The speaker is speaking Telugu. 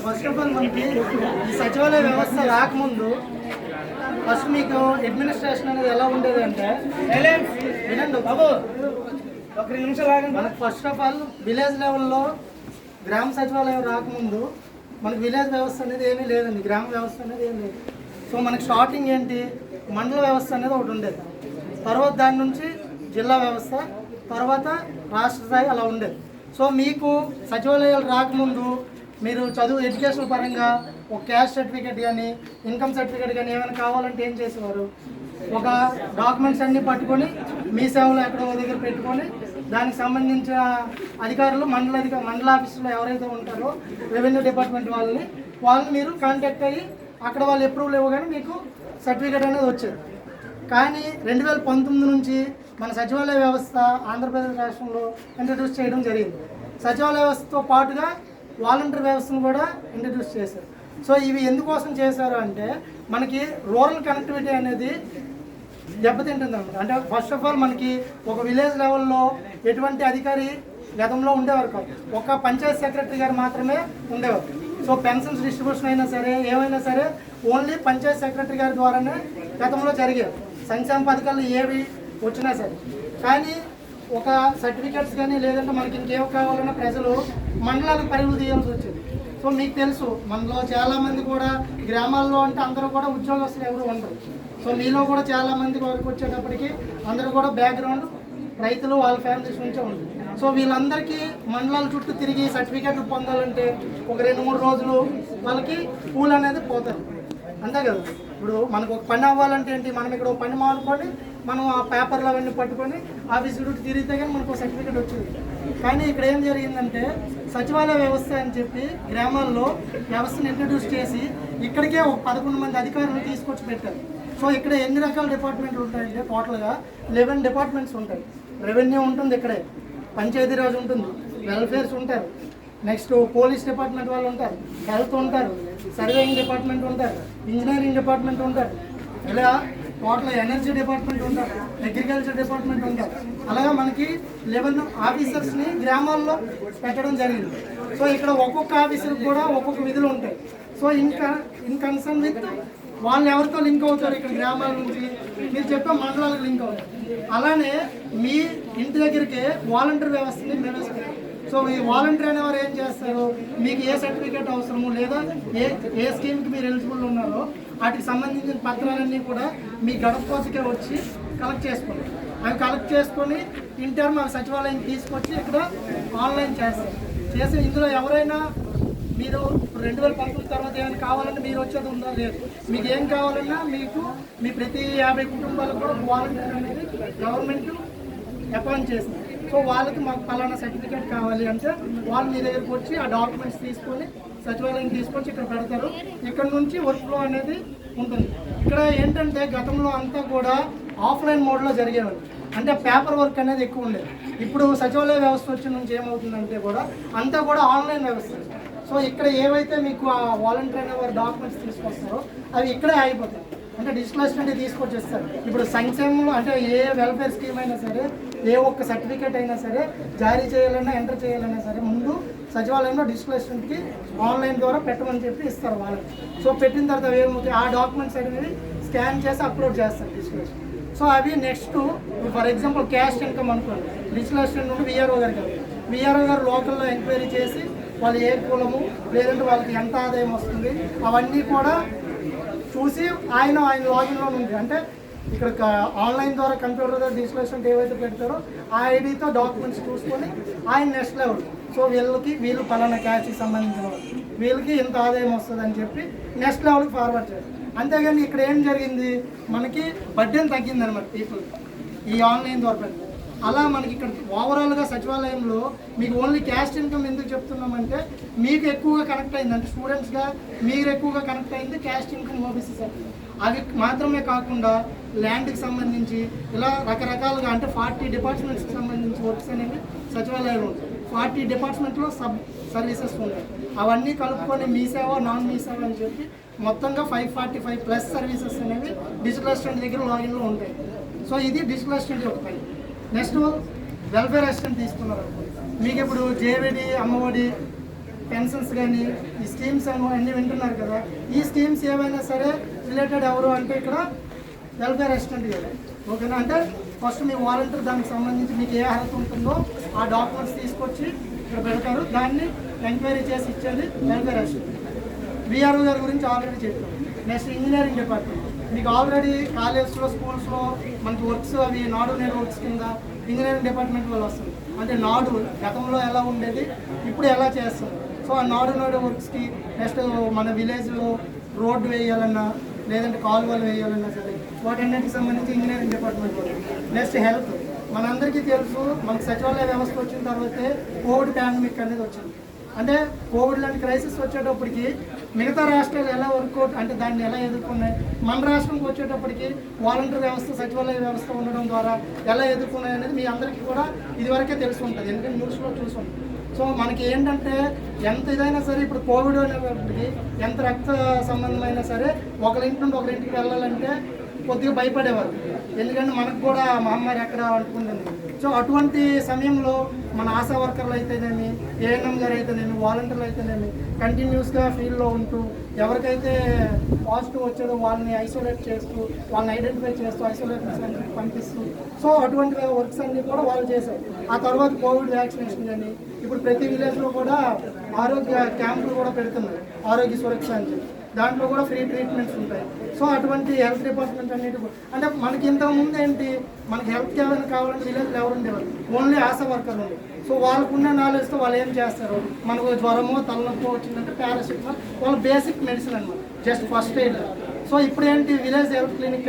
ఫస్ట్ ఆఫ్ ఆల్ మనకి ఈ సచివాలయ వ్యవస్థ రాకముందు ఫస్ట్ మీకు అడ్మినిస్ట్రేషన్ అనేది ఎలా ఉండేది అంటే వినండి బాబు ఒక 2 నిమిషాలు ఆగండి. మనకు ఫస్ట్ ఆఫ్ ఆల్ విలేజ్ లెవెల్లో గ్రామ సచివాలయం రాకముందు మనకి విలేజ్ వ్యవస్థ అనేది ఏమీ లేదండి, గ్రామ వ్యవస్థ అనేది ఏమీ లేదు. సో మనకి స్టార్టింగ్ ఏంటి, మండల వ్యవస్థ అనేది ఒకటి ఉండేది. తర్వాత దాని నుంచి జిల్లా వ్యవస్థ, తర్వాత రాష్ట్ర స్థాయి అలా ఉండేది. సో మీకు సచివాలయాలు రాకముందు మీరు చదువు ఎడ్యుకేషన్ పరంగా ఒక క్యాస్ట్ సర్టిఫికేట్ కానీ ఇన్కమ్ సర్టిఫికేట్ కానీ ఏమైనా కావాలంటే ఏం చేసేవారు, ఒక డాక్యుమెంట్స్ అన్నీ పట్టుకొని మీ సేవలో ఎక్కడో దగ్గర పెట్టుకొని దానికి సంబంధించిన అధికారులు మండల ఆఫీసులో ఎవరైతే ఉంటారో రెవెన్యూ డిపార్ట్మెంట్ వాళ్ళని మీరు కాంటాక్ట్ అయ్యి అక్కడ వాళ్ళు అప్రూవల్ ఇవ్వగానే మీకు సర్టిఫికేట్ అనేది వచ్చేది. కానీ 2019 నుంచి మన సచివాలయ వ్యవస్థ ఆంధ్రప్రదేశ్ రాష్ట్రంలో ఇంట్రడ్యూస్ చేయడం జరిగింది. సచివాలయ వ్యవస్థతో పాటుగా వాలంటీర్ వ్యవస్థను కూడా ఇంట్రడ్యూస్ చేశారు. సో ఇవి ఎందుకోసం చేశారు అంటే మనకి రూరల్ కనెక్టివిటీ అనేది దెబ్బతింటుంది అనమాట. అంటే ఫస్ట్ ఆఫ్ ఆల్ మనకి ఒక విలేజ్ లెవెల్లో ఎటువంటి అధికారి గతంలో ఉండేవారు కాదు, ఒక పంచాయత్ సెక్రటరీ గారు మాత్రమే ఉండేవారు. సో పెన్షన్స్ డిస్ట్రిబ్యూషన్ అయినా సరే ఏమైనా సరే ఓన్లీ పంచాయత్ సెక్రటరీ గారి ద్వారానే గతంలో జరిగేవి, సంక్షేమ పథకాలు ఏవి వచ్చినా సరే. కానీ ఒక సర్టిఫికేట్స్ కానీ లేదంటే మనకి ఇంకేం కావాలన్నా ప్రజలు మండలాలకు పరుగులు తీయాల్సి వచ్చేది. సో మీకు తెలుసు మనలో చాలామంది కూడా గ్రామాల్లో అంటే అందరూ కూడా ఉద్యోగస్తులు ఎవరు ఉండరు. సో మీలో కూడా చాలామంది వరకు వచ్చేటప్పటికి అందరూ కూడా బ్యాక్గ్రౌండ్ రైతులు వాళ్ళ ఫ్యామిలీస్ నుంచే ఉంటుంది. సో వీళ్ళందరికీ మండలాల చుట్టూ తిరిగి సర్టిఫికేట్లు పొందాలంటే ఒక 2-3 రోజులు వాళ్ళకి కూల్ అనేది పోతారు, అంతే కదా. ఇప్పుడు మనకు ఒక పని అవ్వాలంటే ఏంటి, మనం ఇక్కడ ఒక పని మానుకొని మనం ఆ పేపర్లు అవన్నీ పట్టుకొని ఆఫీస్ చుట్టూ తిరిగితే కానీ మనకు సర్టిఫికేట్ వచ్చింది. కానీ ఇక్కడ ఏం జరిగిందంటే సచివాలయ వ్యవస్థ అని చెప్పి గ్రామాల్లో వ్యవస్థను ఇంట్రడ్యూస్ చేసి ఇక్కడికే ఒక 11 మంది అధికారులు తీసుకొచ్చి పెట్టారు. సో ఇక్కడ ఎన్ని రకాల డిపార్ట్మెంట్లు ఉంటాయంటే టోటల్గా 11 డిపార్ట్మెంట్స్ ఉంటాయి. రెవెన్యూ ఉంటుంది, ఇక్కడే పంచాయతీరాజ్ ఉంటుంది, వెల్ఫేర్స్ ఉంటారు, నెక్స్ట్ పోలీస్ డిపార్ట్మెంట్ వాళ్ళు ఉంటారు, హెల్త్ ఉంటారు, సర్వేయింగ్ డిపార్ట్మెంట్ ఉంటారు, ఇంజనీరింగ్ డిపార్ట్మెంట్ ఉంటారు, ఇలా టోటల్ ఎనర్జీ డిపార్ట్మెంట్ ఉంటారు, అగ్రికల్చర్ డిపార్ట్మెంట్ ఉంటారు. అలాగా మనకి 11 ఆఫీసర్స్ని గ్రామాల్లో పెట్టడం జరిగింది. సో ఇక్కడ ఒక్కొక్క ఆఫీసర్కి కూడా ఒక్కొక్క విధులు ఉంటాయి. సో ఇన్ కన్సర్న్ విత్ వాళ్ళు ఎవరితో లింక్ అవుతారు, ఇక్కడ గ్రామాల నుంచి మీరు చెప్పే మండలాలకు లింక్ అవుతారు. అలానే మీ ఇంటి దగ్గరికే వాలంటీర్ వ్యవస్థని ప్రవేశపెట్టారు. సో ఈ వాలంటీర్ అనేవారు ఏం చేస్తారు, మీకు ఏ సర్టిఫికేట్ అవసరము లేదా ఏ స్కీమ్కి మీరు ఎలిజిబుల్ ఉన్నారో వాటికి సంబంధించిన పత్రాలన్నీ కూడా మీ గడపకే వచ్చి కలెక్ట్ చేసుకుంటారు. అవి కలెక్ట్ చేసుకొని ఇంటర్ మా సచివాలయం తీసుకొచ్చి ఇక్కడ ఆన్లైన్ చేసి ఇందులో ఎవరైనా మీరు 2019 తర్వాత ఏమైనా కావాలంటే మీరు వచ్చేది ఉందా లేదు, మీకు ఏం కావాలన్నా మీకు మీ ప్రతి 50 కుటుంబాలకు కూడా వాలంటీర్ అనేది గవర్నమెంట్ అపాయింట్ చేసింది. సో వాళ్ళకి మాకు పలానా సర్టిఫికేట్ కావాలి అంటే వాళ్ళు మీ దగ్గరకు వచ్చి ఆ డాక్యుమెంట్స్ తీసుకొని సచివాలయం తీసుకొచ్చి ఇక్కడ పెడతారు. ఇక్కడ నుంచి వర్క్ ఫ్లో అనేది ఉంటుంది. ఇక్కడ ఏంటంటే గతంలో అంతా కూడా ఆఫ్లైన్ మోడ్లో జరిగేవారు, అంటే పేపర్ వర్క్ అనేది ఎక్కువ ఉండేది. ఇప్పుడు సచివాలయ వ్యవస్థ వచ్చిన నుంచి ఏమవుతుందంటే కూడా అంతా కూడా ఆన్లైన్ వ్యవస్థ. సో ఇక్కడ ఏవైతే మీకు ఆ వాలంటీర్ అనేవారు డాక్యుమెంట్స్ తీసుకొస్తారో అవి ఇక్కడే ఆగిపోతాయి, అంటే డిజిటల్ అసిస్టెంట్ తీసుకొచ్చేస్తారు. ఇప్పుడు సంక్షేమంలో అంటే ఏ వెల్ఫేర్ స్కీమ్ అయినా సరే ఏ ఒక్క సర్టిఫికేట్ అయినా సరే జారీ చేయాలన్నా ఎంటర్ చేయాలన్నా సరే ముందు సచివాలయంలో డిజిటల్ అసిస్టెంట్కి ఆన్లైన్ ద్వారా పెట్టమని చెప్పి ఇస్తారు వాళ్ళకి. సో పెట్టిన తర్వాత ఏమవుతాయి, ఆ డాక్యుమెంట్స్ అనేవి స్కాన్ చేసి అప్లోడ్ చేస్తారు డిజిటల్ అసిస్టెంట్. సో అవి next for example caste income అనుకోండి, డిజిటల్ అసిస్టెంట్ నుండి విఆర్ఓ గారికి విఆర్ఓ గారు లోకల్లో ఎంక్వైరీ చేసి వాళ్ళు ఏ కులము లేదంటే వాళ్ళకి ఎంత ఆదాయం వస్తుంది అవన్నీ కూడా చూసి ఆయన లాగిన్లో ఉంది. అంటే ఇక్కడ ఆన్లైన్ ద్వారా కంప్యూటర్ ద్వారా డిజిటల్ అసిస్టెంట్ ఏవైతే పెడతారో ఆ ఐడితో డాక్యుమెంట్స్ చూసుకొని ఆయన నెక్స్ట్ లెవెల్. సో వీళ్ళు పలానా క్యాష్కి సంబంధించిన వీళ్ళకి ఇంత ఆదాయం వస్తుంది అని చెప్పి నెక్స్ట్ లెవెల్కి ఫార్వర్డ్ చేస్తారు. అంతేగాని ఇక్కడ ఏం జరిగింది, మనకి బడ్జెట్ తగ్గింది అనమాట పీపుల్ ఈ ఆన్లైన్ ద్వారా. అలా మనకి ఇక్కడ ఓవరాల్గా సచివాలయంలో మీకు ఓన్లీ క్యాస్ట్ ఇన్కమ్ ఎందుకు చెప్తున్నామంటే మీకు ఎక్కువగా కనెక్ట్ అయింది, అంటే స్టూడెంట్స్గా మీరు ఎక్కువగా కనెక్ట్ అయింది క్యాస్ట్ ఇన్కమ్ ఓబీసీ సర్టిఫికేట్. అవి మాత్రమే కాకుండా ల్యాండ్కి సంబంధించి ఇలా రకరకాలుగా అంటే 40 డిపార్ట్మెంట్స్కి సంబంధించి వర్క్స్ అనేవి సచివాలయాలు ఉంటాయి. 40 డిపార్ట్మెంట్లో సబ్ సర్వీసెస్ ఉంటాయి. అవన్నీ కలుపుకొని మీ సేవ నాన్ మీ సేవ అని చెప్పి మొత్తంగా 545+ సర్వీసెస్ అనేవి డిజిటల్ అసిస్టెంట్ దగ్గర లాగిన్లో ఉంటాయి. సో ఇది డిజిటల్ అసిస్టెంట్ ఒక పని. నెక్స్ట్ వెల్ఫేర్ అసిస్టెంట్ తీసుకున్నారు, మీకు ఇప్పుడు జేవిడి అమ్మఒడి పెన్షన్స్ కానీ ఈ స్కీమ్స్ అన్నీ వింటున్నారు కదా, ఈ స్కీమ్స్ ఏవైనా సరే రిలేటెడ్ ఎవరు అంటే ఇక్కడ వెల్ఫేర్ అసిస్టెంట్ కదా, ఓకేనా. అంటే ఫస్ట్ మీ వాలంటీర్ దానికి సంబంధించి మీకు ఏ అర్హత ఉంటుందో ఆ డాక్యుమెంట్స్ తీసుకొచ్చి ఇక్కడ పెడతారు, దాన్ని ఎంక్వైరీ చేసి ఇచ్చేది వెల్ఫేర్ అసిస్టెంట్. విఆర్ఓ గారి గురించి ఆల్రెడీ చెప్పాను. నెక్స్ట్ ఇంజనీరింగ్ డిపార్ట్మెంట్, మీకు ఆల్రెడీ కాలేజ్లో స్కూల్స్లో మనకి వర్క్స్ అవి నాడు నేడు వర్క్స్ కింద ఇంజనీరింగ్ డిపార్ట్మెంట్ వాళ్ళు వస్తుంది. అంటే నాడు గతంలో ఎలా ఉండేది, ఇప్పుడు ఎలా చేస్తారు. సో ఆ నాడు నేడు వర్క్స్కి నెక్స్ట్ మన విలేజ్లో రోడ్డు వేయాలన్నా లేదంటే కాలువలు వేయాలన్నా సరే వాటన్నిటికి సంబంధించి ఇంజనీరింగ్ డిపార్ట్మెంట్ వాళ్ళు. నెక్స్ట్ హెల్త్, మనందరికీ తెలుసు మనకి సచివాలయ వ్యవస్థ వచ్చిన తర్వాతే కోవిడ్ పాండమిక్ అనేది వచ్చింది. అంటే కోవిడ్ లాంటి క్రైసిస్ వచ్చేటప్పటికి మిగతా రాష్ట్రాలు ఎలా వర్కౌట్ అంటే దాన్ని ఎలా ఎదుర్కొన్నాయి, మన రాష్ట్రంకి వచ్చేటప్పటికి వాలంటీర్ వ్యవస్థ సచివాలయ వ్యవస్థ ఉండడం ద్వారా ఎలా ఎదుర్కొన్నాయి అనేది మీ అందరికీ కూడా ఇదివరకే తెలిసి ఉంటుంది, ఎందుకంటే న్యూస్లో చూసుంటుంది. సో మనకి ఏంటంటే ఎంత ఇదైనా సరే ఇప్పుడు కోవిడ్ అనేటప్పటికి ఎంత రక్త సంబంధమైనా సరే ఒకరింటి నుండి ఒకరింటికి వెళ్ళాలంటే కొద్దిగా భయపడేవారు, ఎందుకంటే మనకు కూడా మహమ్మారి ఎక్కడ అంటుకుంటుంది. సో అటువంటి సమయంలో మన ఆశా వర్కర్లు అయితేనేమి, ఏఎన్ఎం గారు అయితేనేమి, వాలంటీర్లు అయితేనేమి కంటిన్యూస్గా ఫీల్డ్లో ఉంటూ ఎవరికైతే పాజిటివ్ వచ్చేదో వాళ్ళని ఐసోలేట్ చేస్తూ వాళ్ళని ఐడెంటిఫై చేస్తూ ఐసోలేషన్ సెంటర్కి పంపిస్తూ సో అటువంటి వర్క్స్ అన్నీ కూడా వాళ్ళు చేశారు. ఆ తర్వాత కోవిడ్ వ్యాక్సినేషన్ కానీ ఇప్పుడు ప్రతి విలేజ్లో కూడా ఆరోగ్య క్యాంపులు కూడా పెడుతున్నారు, ఆరోగ్య సురక్ష అని చెప్పి దాంట్లో కూడా ఫ్రీ ట్రీట్మెంట్స్ ఉంటాయి. సో అటువంటి హెల్త్ డిపార్ట్మెంట్ అన్నిటి మనకి మనకి ఇంతకుముందు ఏంటి మనకి హెల్త్ కేర్ కావాలంటే విలేజ్లో ఎవరు ఉండేవారు, ఓన్లీ ఆశా వర్కర్లు ఉండేవి. సో వాళ్ళకున్న నాలెడ్జ్తో వాళ్ళు ఏం చేస్తారు, మనకు జ్వరమో తలనొప్పో వచ్చిందంటే పారాసిటమాల్ వాళ్ళ బేసిక్ మెడిసిన్ అనమాట, జస్ట్ ఫస్ట్ ఎయిడ్. సో ఇప్పుడు ఏంటి విలేజ్ హెల్త్ క్లినిక్